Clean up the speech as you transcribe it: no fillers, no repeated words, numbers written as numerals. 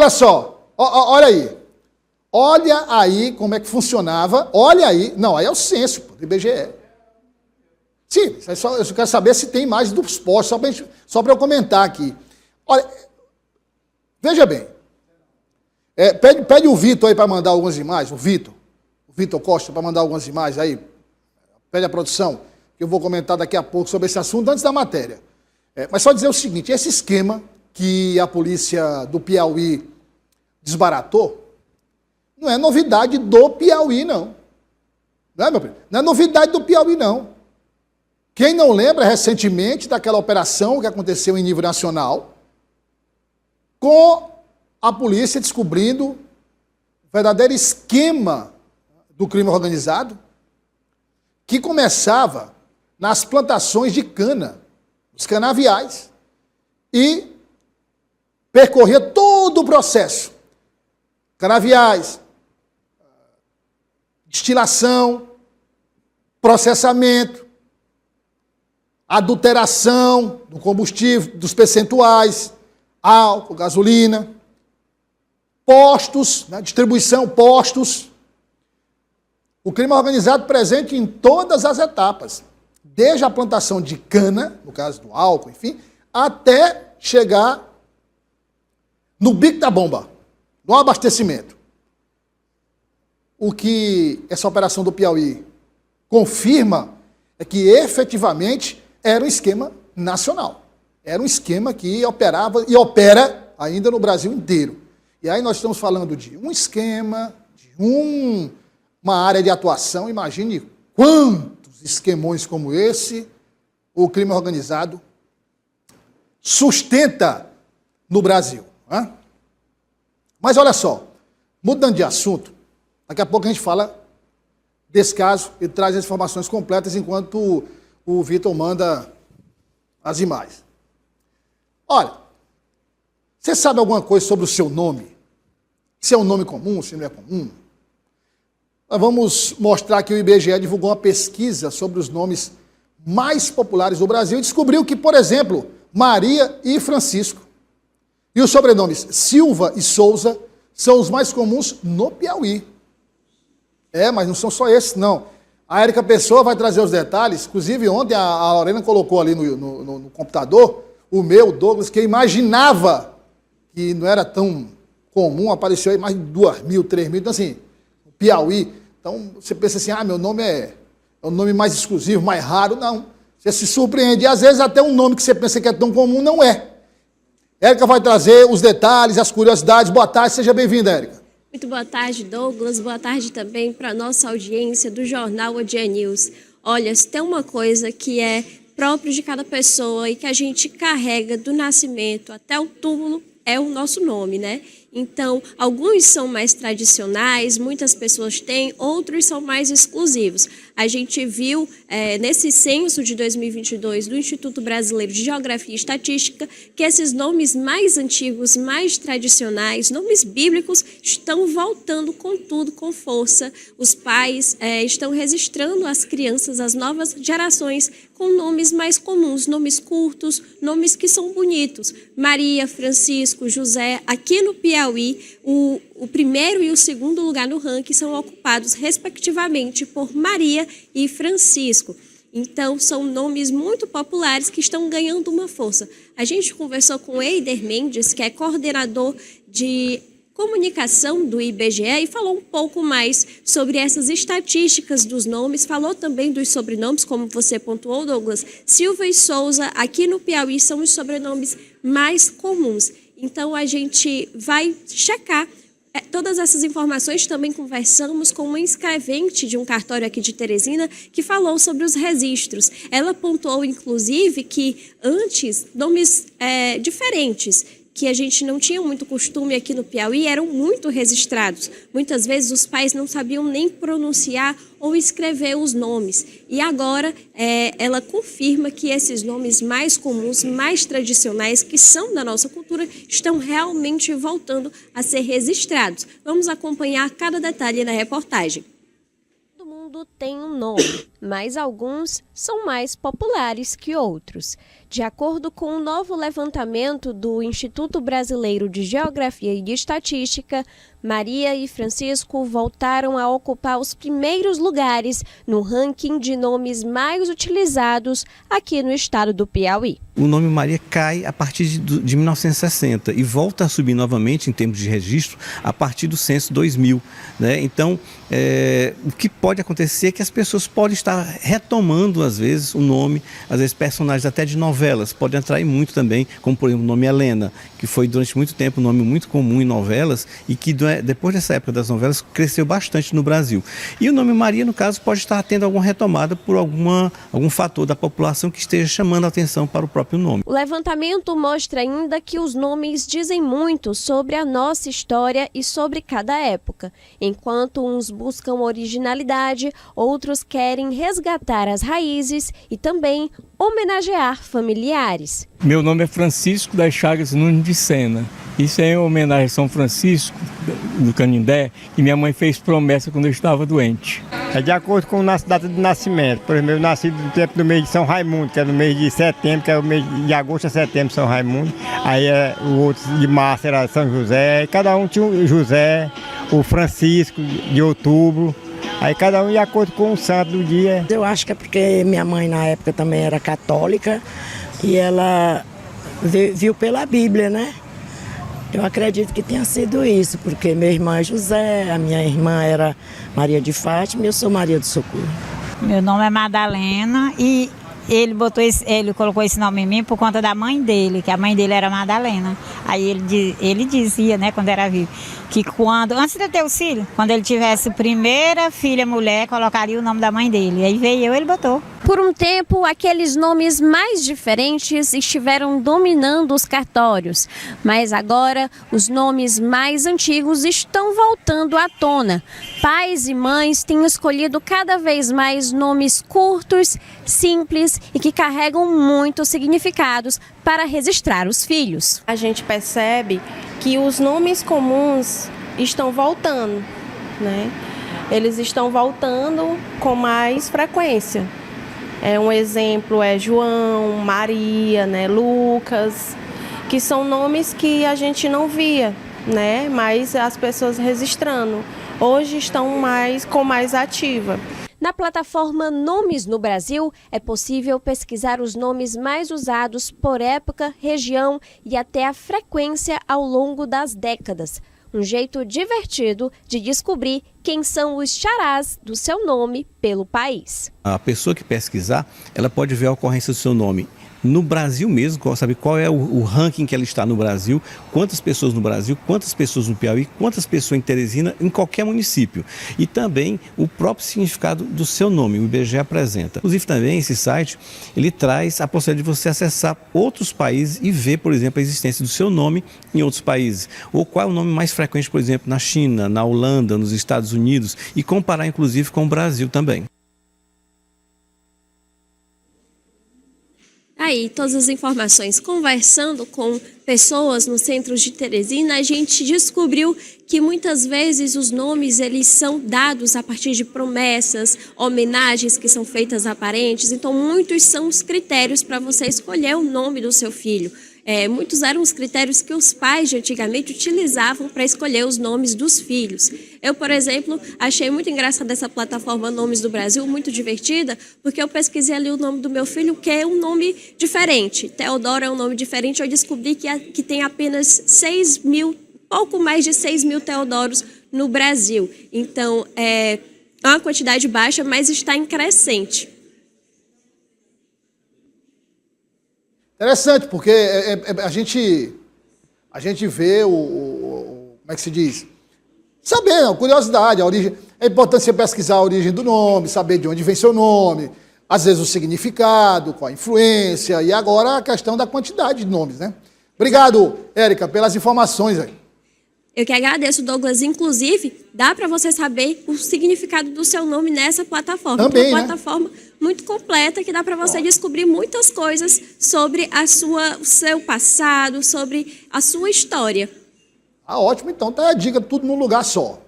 olha só, olha aí. Olha aí como é que funcionava, olha aí. Não, aí é o censo do IBGE. Sim, eu só quero saber se tem mais dos postos, só para eu comentar aqui. Olha, veja bem. Pede o Vitor aí para mandar algumas imagens, o Vitor Costa, para mandar algumas imagens aí. Pede a produção, que eu vou comentar daqui a pouco sobre esse assunto, antes da matéria. Mas só dizer o seguinte, esse esquema que a polícia do Piauí desbaratou, não é novidade do Piauí, não. Não é, meu primo? Não é novidade do Piauí, não. Quem não lembra recentemente daquela operação que aconteceu em nível nacional, com a polícia descobrindo o verdadeiro esquema do crime organizado, que começava nas plantações de cana, os canaviais, e percorria todo o processo. Canaviais, destilação, processamento, adulteração do combustível, dos percentuais, álcool, gasolina, postos, né, distribuição, postos. O crime organizado presente em todas as etapas, desde a plantação de cana, no caso do álcool, enfim, até chegar no bico da bomba, no abastecimento. O que essa operação do Piauí confirma é que efetivamente era um esquema nacional. Era um esquema que operava e opera ainda no Brasil inteiro. E aí nós estamos falando de um esquema, de uma área de atuação. Imagine quantos esquemões como esse o crime organizado sustenta no Brasil. Né? Mas olha só, mudando de assunto, daqui a pouco a gente fala desse caso e traz as informações completas enquanto o Vitor manda as imagens. Olha, você sabe alguma coisa sobre o seu nome? Se é um nome comum, se não é comum? Nós vamos mostrar que o IBGE divulgou uma pesquisa sobre os nomes mais populares do Brasil e descobriu que, por exemplo, Maria e Francisco e os sobrenomes Silva e Souza são os mais comuns no Piauí. Mas não são só esses, não. A Érica Pessoa vai trazer os detalhes. Inclusive, ontem a Lorena colocou ali no computador o meu, Douglas, que eu imaginava que não era tão comum, apareceu aí mais de 2.000, 3.000. Então, assim, Piauí. Então, você pensa assim, meu nome é o nome mais exclusivo, mais raro. Não. Você se surpreende. E, às vezes, até um nome que você pensa que é tão comum, não é. Érica vai trazer os detalhes, as curiosidades. Boa tarde, seja bem-vinda, Érica. Muito boa tarde, Douglas. Boa tarde também para a nossa audiência do Jornal O Dia News. Olha, se tem uma coisa que é próprio de cada pessoa e que a gente carrega do nascimento até o túmulo, é o nosso nome, né? Então, alguns são mais tradicionais, muitas pessoas têm, outros são mais exclusivos. A gente viu nesse censo de 2022 do Instituto Brasileiro de Geografia e Estatística que esses nomes mais antigos, mais tradicionais, nomes bíblicos, estão voltando com tudo, com força. Os pais estão registrando as crianças, as novas gerações, com nomes mais comuns, nomes curtos, nomes que são bonitos. Maria, Francisco, José, aqui no Piauí, o primeiro e o segundo lugar no ranking são ocupados, respectivamente, por Maria e Francisco. Então, são nomes muito populares que estão ganhando uma força. A gente conversou com Eider Mendes, que é coordenador de comunicação do IBGE, e falou um pouco mais sobre essas estatísticas dos nomes, falou também dos sobrenomes, como você pontuou, Douglas. Silva e Souza, aqui no Piauí, são os sobrenomes mais comuns. Então, a gente vai checar todas essas informações. Também conversamos com uma inscrevente de um cartório aqui de Teresina que falou sobre os registros. Ela pontuou, inclusive, que antes nomes diferentes, que a gente não tinha muito costume aqui no Piauí, eram muito registrados. Muitas vezes os pais não sabiam nem pronunciar ou escrever os nomes. E agora ela confirma que esses nomes mais comuns, mais tradicionais, que são da nossa cultura, estão realmente voltando a ser registrados. Vamos acompanhar cada detalhe na reportagem. Todo mundo tem um nome, mas alguns são mais populares que outros. De acordo com um novo levantamento do Instituto Brasileiro de Geografia e Estatística, Maria e Francisco voltaram a ocupar os primeiros lugares no ranking de nomes mais utilizados aqui no estado do Piauí. O nome Maria cai a partir de 1960 e volta a subir novamente em termos de registro a partir do censo 2000, né? Então, o que pode acontecer é que as pessoas podem estar retomando, às vezes, o nome, às vezes personagens até de novelas, pode atrair muito também, como por exemplo o nome Helena, que foi durante muito tempo um nome muito comum em novelas e que depois dessa época das novelas cresceu bastante no Brasil. E o nome Maria, no caso, pode estar tendo alguma retomada por algum fator da população que esteja chamando a atenção para o próprio nome. O levantamento mostra ainda que os nomes dizem muito sobre a nossa história e sobre cada época. Enquanto uns buscam originalidade, outros querem resgatar as raízes e também homenagear familiares. Meu nome é Francisco das Chagas Nunes de Sena. Isso é em homenagem a São Francisco, do Canindé, que minha mãe fez promessa quando eu estava doente. É de acordo com a data de nascimento. Por exemplo, eu nasci no tempo do mês de São Raimundo, que é no mês de setembro, que é o mês de agosto a setembro, São Raimundo. Aí o outro de março era São José, e cada um tinha o José, o Francisco de outubro. Aí cada um de acordo com o santo do dia. Eu acho que é porque minha mãe na época também era católica e ela viu pela Bíblia, né? Eu acredito que tenha sido isso, porque meu irmão é José, a minha irmã era Maria de Fátima e eu sou Maria do Socorro. Meu nome é Madalena e ele colocou esse nome em mim por conta da mãe dele, que a mãe dele era Madalena. Aí ele dizia, né, quando era vivo, que antes de ter o filho, quando ele tivesse a primeira filha mulher, colocaria o nome da mãe dele. Aí veio ele botou. Por um tempo, aqueles nomes mais diferentes estiveram dominando os cartórios, mas agora os nomes mais antigos estão voltando à tona. Pais e mães têm escolhido cada vez mais nomes curtos, simples e que carregam muitos significados para registrar os filhos. A gente percebe que os nomes comuns estão voltando, né? Eles estão voltando com mais frequência. Um exemplo é João, Maria, né, Lucas, que são nomes que a gente não via, né, mas as pessoas registrando. Hoje estão com mais ativa. Na plataforma Nomes no Brasil, é possível pesquisar os nomes mais usados por época, região e até a frequência ao longo das décadas. Um jeito divertido de descobrir quem são os xarás do seu nome pelo país. A pessoa que pesquisar, ela pode ver a ocorrência do seu nome no Brasil mesmo, saber qual é o ranking que ela está no Brasil, quantas pessoas no Brasil, quantas pessoas no Piauí, quantas pessoas em Teresina, em qualquer município. E também o próprio significado do seu nome, o IBGE apresenta. Inclusive também esse site, ele traz a possibilidade de você acessar outros países e ver, por exemplo, a existência do seu nome em outros países. Ou qual é o nome mais frequente, por exemplo, na China, na Holanda, nos Estados Unidos e comparar inclusive com o Brasil também. Aí, todas as informações. Conversando com pessoas no centro de Teresina, a gente descobriu que muitas vezes os nomes eles são dados a partir de promessas, homenagens que são feitas a parentes. Então, muitos são os critérios para você escolher o nome do seu filho. Muitos eram os critérios que os pais de antigamente utilizavam para escolher os nomes dos filhos. Eu, por exemplo, achei muito engraçada essa plataforma Nomes do Brasil, muito divertida, porque eu pesquisei ali o nome do meu filho, que é um nome diferente. Teodoro é um nome diferente, eu descobri que tem apenas 6 mil, pouco mais de 6 mil Teodoros no Brasil. Então, é uma quantidade baixa, mas está em crescente. Interessante, porque a gente vê como é que se diz? Saber, a curiosidade, a origem. É importante você pesquisar a origem do nome, saber de onde vem seu nome, às vezes o significado, qual a influência, e agora a questão da quantidade de nomes, né? Obrigado, Érica, pelas informações aí. Eu que agradeço, Douglas. Inclusive, dá para você saber o significado do seu nome nessa plataforma. Também, uma plataforma muito completa que dá para você descobrir muitas coisas sobre o seu passado, sobre a sua história. Ah, ótimo, então tá a dica, tudo num lugar só.